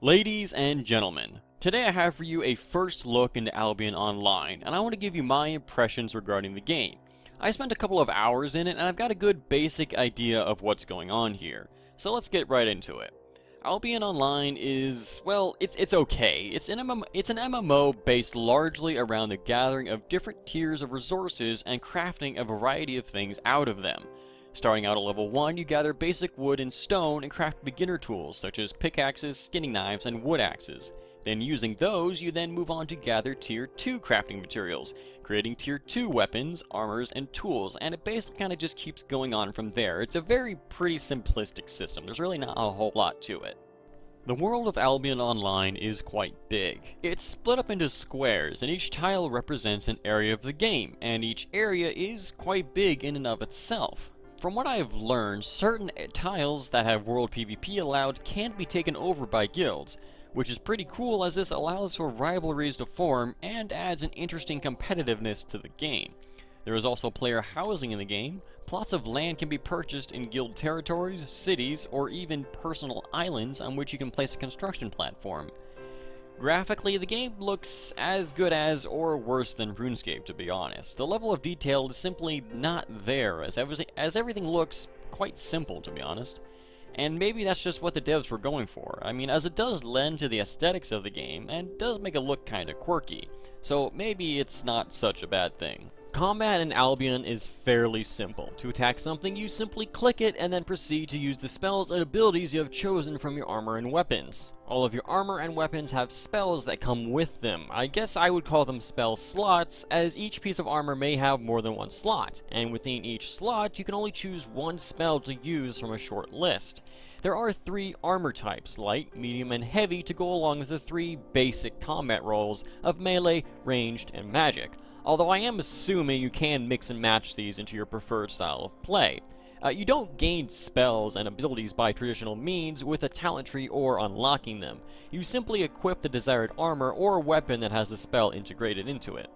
Ladies and gentlemen, today I have for you a first look into Albion Online, and I want to give you my impressions regarding the game. I spent a couple of hours in it, and I've got a good basic idea of what's going on here. So let's get right into it. Albion Online is, well, it's okay. It's an MMO based largely around the gathering of different tiers of resources and crafting a variety of things out of them. Starting out at level 1, you gather basic wood and stone and craft beginner tools such as pickaxes, skinning knives, and wood axes. Then using those, you then move on to gather tier 2 crafting materials, creating tier 2 weapons, armors, and tools, and it basically kind of just keeps going on from there. It's a pretty simplistic system. There's really not a whole lot to it. The world of Albion Online is quite big. It's split up into squares, and each tile represents an area of the game, and each area is quite big in and of itself. From what I've learned, certain tiles that have world PvP allowed can't be taken over by guilds, which is pretty cool as this allows for rivalries to form and adds an interesting competitiveness to the game. There is also player housing in the game. Plots of land can be purchased in guild territories, cities, or even personal islands on which you can place a construction platform. Graphically, the game looks as good as or worse than RuneScape, to be honest. The level of detail is simply not there, as everything looks quite simple, to be honest. And maybe that's just what the devs were going for. I mean, as it does lend to the aesthetics of the game, and does make it look kinda quirky. So maybe it's not such a bad thing. Combat in Albion is fairly simple. To attack something, you simply click it and then proceed to use the spells and abilities you have chosen from your armor and weapons. All of your armor and weapons have spells that come with them. I guess I would call them spell slots, as each piece of armor may have more than one slot, and within each slot you can only choose one spell to use from a short list. There are 3 armor types, light, medium, and heavy, to go along with the 3 basic combat roles of melee, ranged, and magic. Although I am assuming you can mix and match these into your preferred style of play. You don't gain spells and abilities by traditional means with a talent tree or unlocking them. You simply equip the desired armor or weapon that has a spell integrated into it.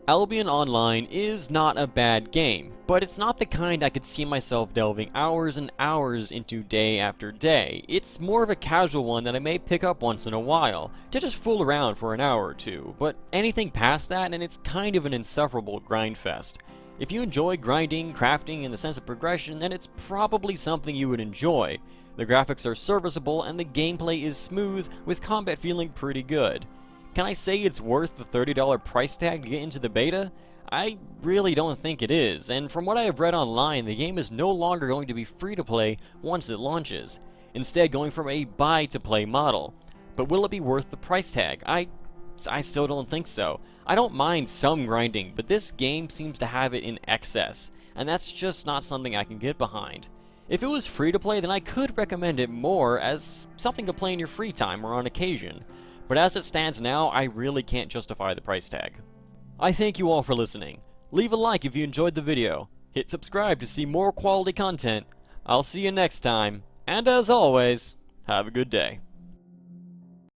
Albion Online is not a bad game, but it's not the kind I could see myself delving hours and hours into day after day. It's more of a casual one that I may pick up once in a while, to just fool around for an hour or two, but anything past that and it's kind of an insufferable grind fest. If you enjoy grinding, crafting, and the sense of progression, then it's probably something you would enjoy. The graphics are serviceable and the gameplay is smooth, with combat feeling pretty good. Can I say it's worth the $30 price tag to get into the beta? I really don't think it is, and from what I have read online, the game is no longer going to be free to play once it launches, instead going from a buy to play model. But will it be worth the price tag? I still don't think so. I don't mind some grinding, but this game seems to have it in excess, and that's just not something I can get behind. If it was free to play, then I could recommend it more as something to play in your free time or on occasion. But as it stands now, I really can't justify the price tag. I thank you all for listening. Leave a like if you enjoyed the video. Hit subscribe to see more quality content. I'll see you next time. And as always, have a good day.